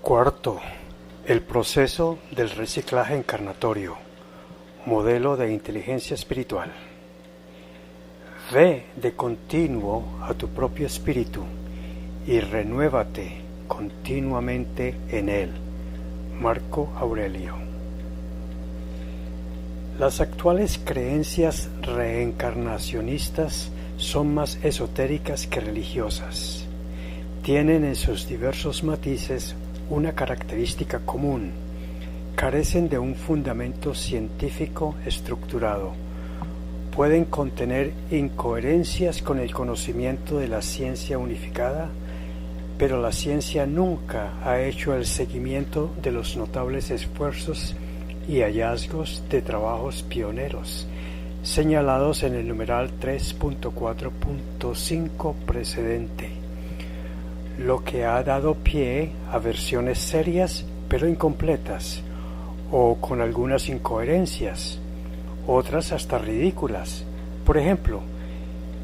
Cuarto, el proceso del reciclaje encarnatorio, modelo de inteligencia espiritual. Ve de continuo a tu propio espíritu y renuévate continuamente en él. Marco Aurelio. Las actuales creencias reencarnacionistas son más esotéricas que religiosas. Tienen en sus diversos matices una característica común: carecen de un fundamento científico estructurado. Pueden contener incoherencias con el conocimiento de la ciencia unificada, pero la ciencia nunca ha hecho el seguimiento de los notables esfuerzos y hallazgos de trabajos pioneros, señalados en el numeral 3.4.5 precedente, lo que ha dado pie a versiones serias pero incompletas, o con algunas incoherencias, otras hasta ridículas. Por ejemplo,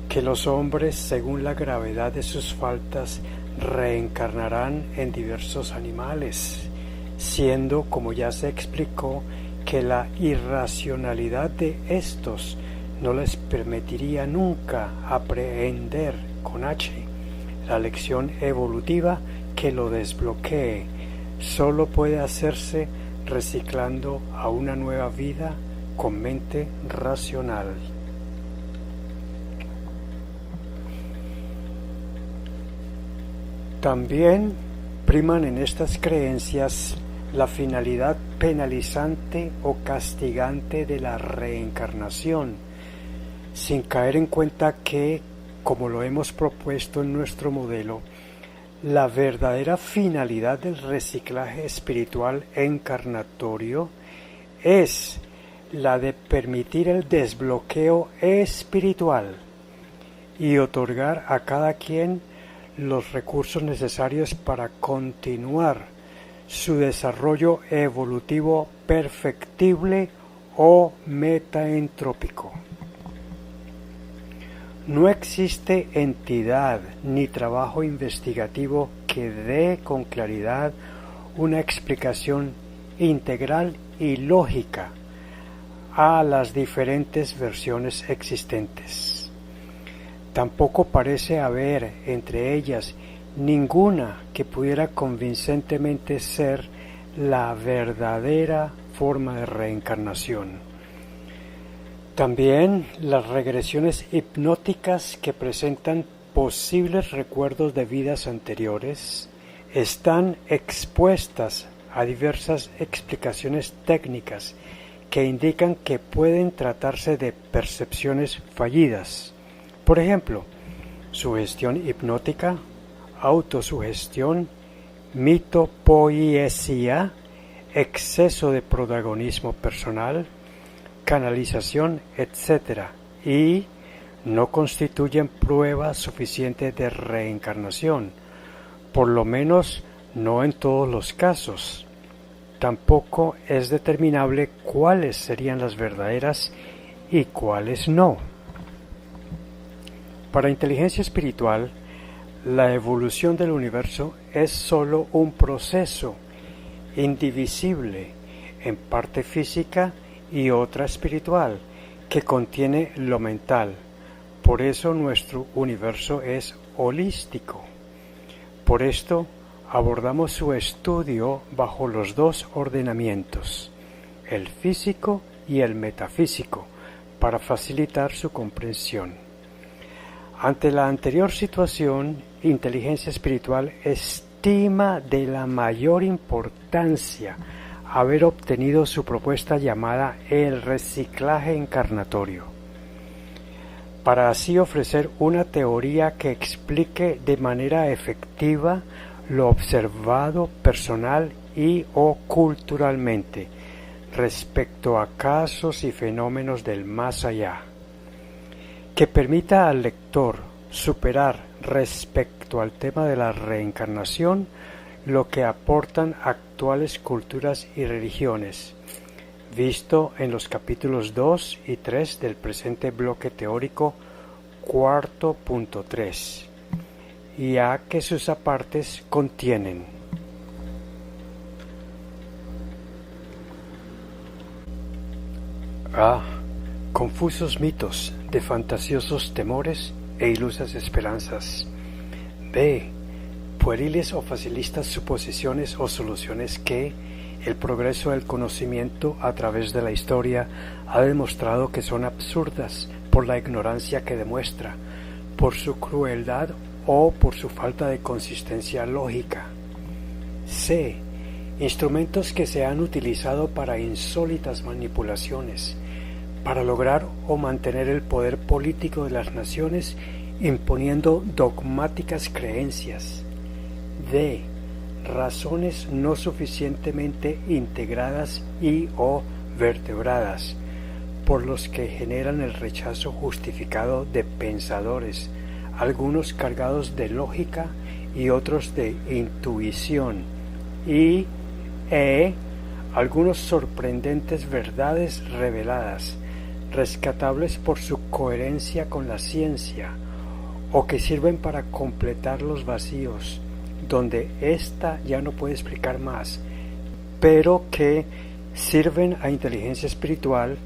que los hombres, según la gravedad de sus faltas, reencarnarán en diversos animales, siendo, como ya se explicó, que la irracionalidad de estos no les permitiría nunca aprehender con H la lección evolutiva que lo desbloquee. Solo puede hacerse reciclando a una nueva vida con mente racional. También priman en estas creencias la finalidad penalizante o castigante de la reencarnación, sin caer en cuenta que, como lo hemos propuesto en nuestro modelo, la verdadera finalidad del reciclaje espiritual encarnatorio es la de permitir el desbloqueo espiritual y otorgar a cada quien los recursos necesarios para continuar su desarrollo evolutivo perfectible o metaentrópico. No existe entidad ni trabajo investigativo que dé con claridad una explicación integral y lógica a las diferentes versiones existentes. Tampoco parece haber entre ellas ninguna que pudiera convincentemente ser la verdadera forma de reencarnación. También las regresiones hipnóticas que presentan posibles recuerdos de vidas anteriores están expuestas a diversas explicaciones técnicas que indican que pueden tratarse de percepciones fallidas. Por ejemplo, sugestión hipnótica, autosugestión, mitopoiesía, exceso de protagonismo personal, canalización, etc., y no constituyen prueba suficiente de reencarnación, por lo menos no en todos los casos. Tampoco es determinable cuáles serían las verdaderas y cuáles no. Para inteligencia espiritual, la evolución del universo es sólo un proceso indivisible, en parte física y otra espiritual, que contiene lo mental. Por eso nuestro universo es holístico. Por esto abordamos su estudio bajo los dos ordenamientos, el físico y el metafísico, para facilitar su comprensión. Ante la anterior situación, inteligencia espiritual estima de la mayor importancia haber obtenido su propuesta llamada el reciclaje encarnatorio, para así ofrecer una teoría que explique de manera efectiva lo observado personal y o culturalmente respecto a casos y fenómenos del más allá, que permita al lector superar respecto al tema de la reencarnación lo que aportan actuales culturas y religiones, visto en los capítulos 2 y 3 del presente bloque teórico 4.3, y a que sus apartes contienen A. Confusos mitos de fantasiosos temores e ilusas esperanzas. B. Pueriles o facilistas suposiciones o soluciones que el progreso del conocimiento a través de la historia ha demostrado que son absurdas por la ignorancia que demuestra, por su crueldad o por su falta de consistencia lógica. C. Instrumentos que se han utilizado para insólitas manipulaciones, para lograr o mantener el poder político de las naciones imponiendo dogmáticas creencias. D. Razones no suficientemente integradas y o vertebradas, por los que generan el rechazo justificado de pensadores, algunos cargados de lógica y otros de intuición, y algunos sorprendentes verdades reveladas, rescatables por su coherencia con la ciencia, o que sirven para completar los vacíos, donde ésta ya no puede explicar más, pero que sirven a inteligencia espiritual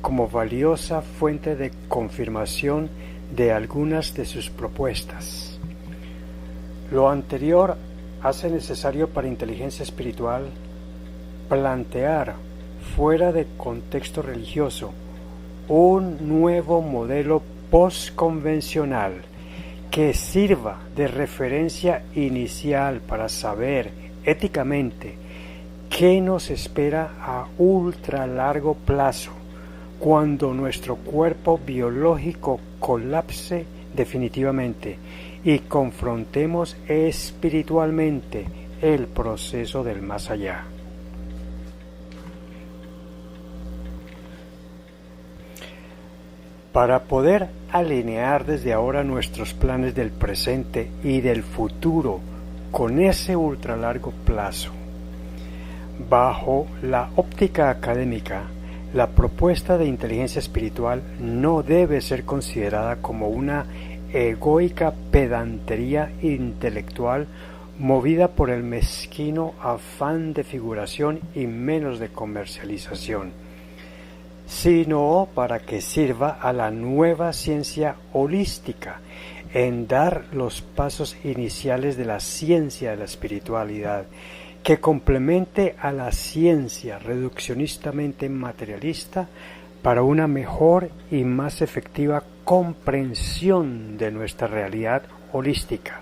como valiosa fuente de confirmación de algunas de sus propuestas. Lo anterior hace necesario para inteligencia espiritual plantear, fuera de contexto religioso, un nuevo modelo postconvencional que sirva de referencia inicial para saber éticamente qué nos espera a ultra largo plazo cuando nuestro cuerpo biológico colapse definitivamente y confrontemos espiritualmente el proceso del más allá. Para poder alinear desde ahora nuestros planes del presente y del futuro con ese ultralargo plazo, bajo la óptica académica, la propuesta de inteligencia espiritual no debe ser considerada como una egoica pedantería intelectual movida por el mezquino afán de figuración y menos de comercialización, sino para que sirva a la nueva ciencia holística en dar los pasos iniciales de la ciencia de la espiritualidad, que complemente a la ciencia reduccionistamente materialista para una mejor y más efectiva comprensión de nuestra realidad holística,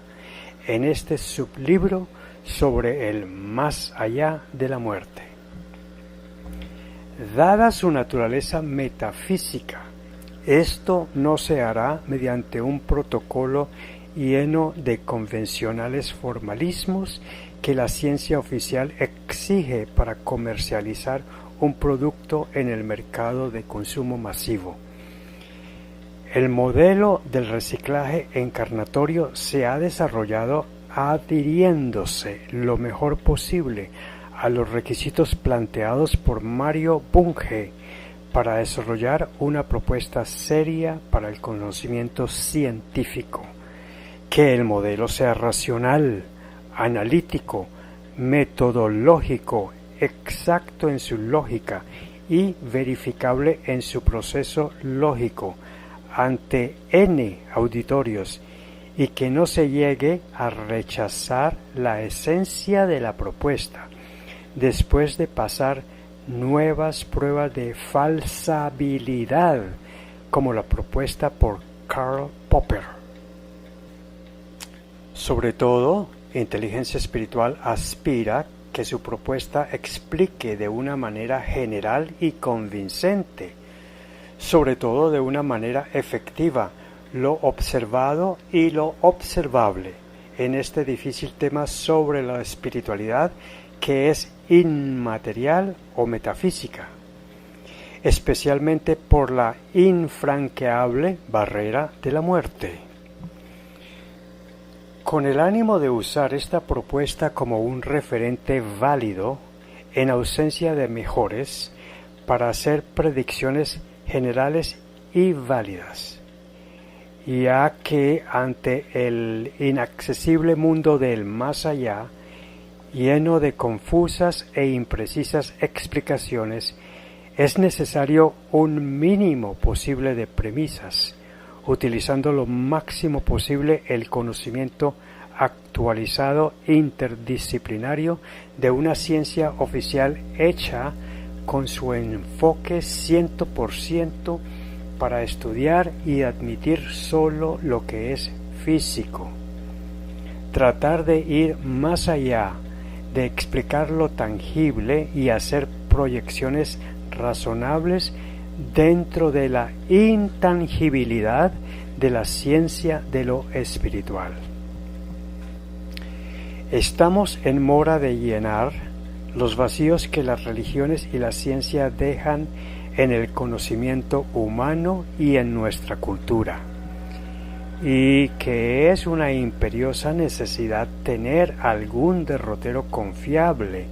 en este sublibro sobre el más allá de la muerte. Dada su naturaleza metafísica, esto no se hará mediante un protocolo lleno de convencionales formalismos que la ciencia oficial exige para comercializar un producto en el mercado de consumo masivo. El modelo del reciclaje encarnatorio se ha desarrollado adhiriéndose lo mejor posible a los requisitos planteados por Mario Bunge para desarrollar una propuesta seria para el conocimiento científico, que el modelo sea racional, analítico, metodológico, exacto en su lógica y verificable en su proceso lógico ante N auditorios, y que no se llegue a rechazar la esencia de la propuesta después de pasar nuevas pruebas de falsabilidad, como la propuesta por Karl Popper. Sobre todo, inteligencia espiritual aspira que su propuesta explique de una manera general y convincente, sobre todo de una manera efectiva, lo observado y lo observable en este difícil tema sobre la espiritualidad, que es inmaterial o metafísica, especialmente por la infranqueable barrera de la muerte. Con el ánimo de usar esta propuesta como un referente válido, en ausencia de mejores, para hacer predicciones generales y válidas, ya que ante el inaccesible mundo del más allá, lleno de confusas e imprecisas explicaciones, es necesario un mínimo posible de premisas, utilizando lo máximo posible el conocimiento actualizado interdisciplinario de una ciencia oficial hecha con su enfoque 100% para estudiar y admitir solo lo que es físico. Tratar de ir más allá, de explicar lo tangible y hacer proyecciones razonables dentro de la intangibilidad de la ciencia de lo espiritual. Estamos en mora de llenar los vacíos que las religiones y la ciencia dejan en el conocimiento humano y en nuestra cultura, y que es una imperiosa necesidad tener algún derrotero confiable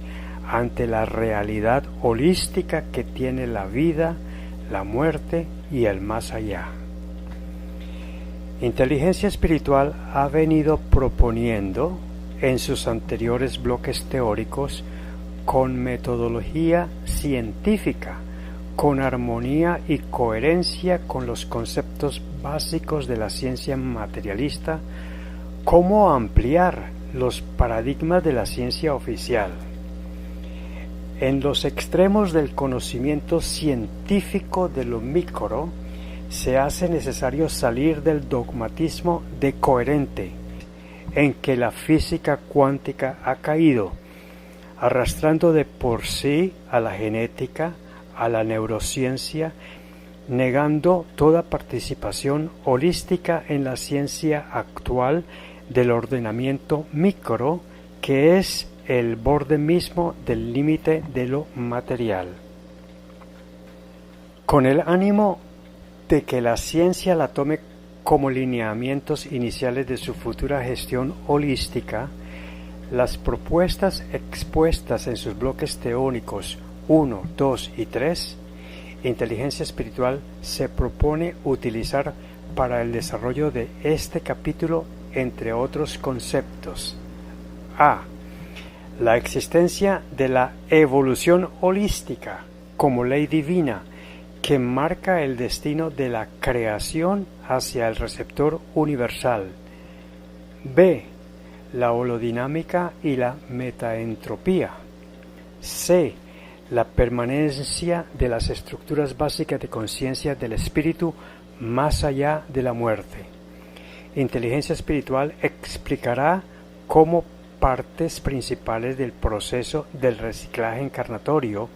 ante la realidad holística que tiene la vida, la muerte y el más allá. Inteligencia Espiritual ha venido proponiendo en sus anteriores bloques teóricos con metodología científica, con armonía y coherencia con los conceptos básicos de la ciencia materialista, cómo ampliar los paradigmas de la ciencia oficial. En los extremos del conocimiento científico de lo micro, se hace necesario salir del dogmatismo de coherente en que la física cuántica ha caído, arrastrando de por sí a la genética, a la neurociencia, negando toda participación holística en la ciencia actual del ordenamiento micro, que es el borde mismo del límite de lo material. Con el ánimo de que la ciencia la tome como lineamientos iniciales de su futura gestión holística, las propuestas expuestas en sus bloques teóricos 1, 2 y 3, Inteligencia Espiritual se propone utilizar para el desarrollo de este capítulo, entre otros conceptos: A. La existencia de la evolución holística como ley divina que marca el destino de la creación hacia el receptor universal. B. La holodinámica y la metaentropía. C. La permanencia de las estructuras básicas de conciencia del espíritu más allá de la muerte. Inteligencia Espiritual explicará cómo partes principales del proceso del reciclaje encarnatorio.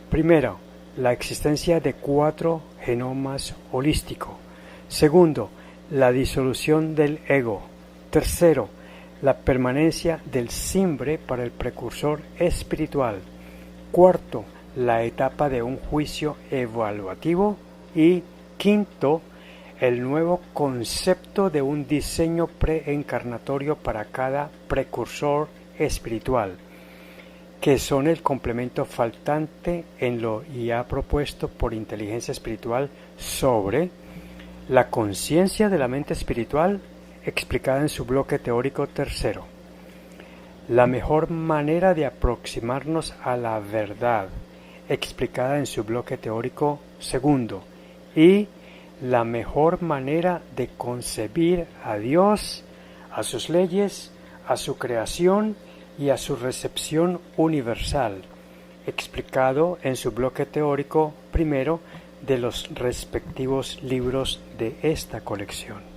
Primero, la existencia de 4 genomas holístico. Segundo, la disolución del ego. Tercero, la permanencia del simbre para el precursor espiritual. Cuarto, la etapa de un juicio evaluativo. Y quinto, el nuevo concepto de un diseño preencarnatorio para cada precursor espiritual, que son el complemento faltante en lo ya propuesto por Inteligencia Espiritual sobre la conciencia de la mente espiritual, explicada en su bloque teórico tercero. La mejor manera de aproximarnos a la verdad, explicada en su bloque teórico segundo. Y la mejor manera de concebir a Dios, a sus leyes, a su creación y a su recepción universal, explicado en su bloque teórico primero de los respectivos libros de esta colección.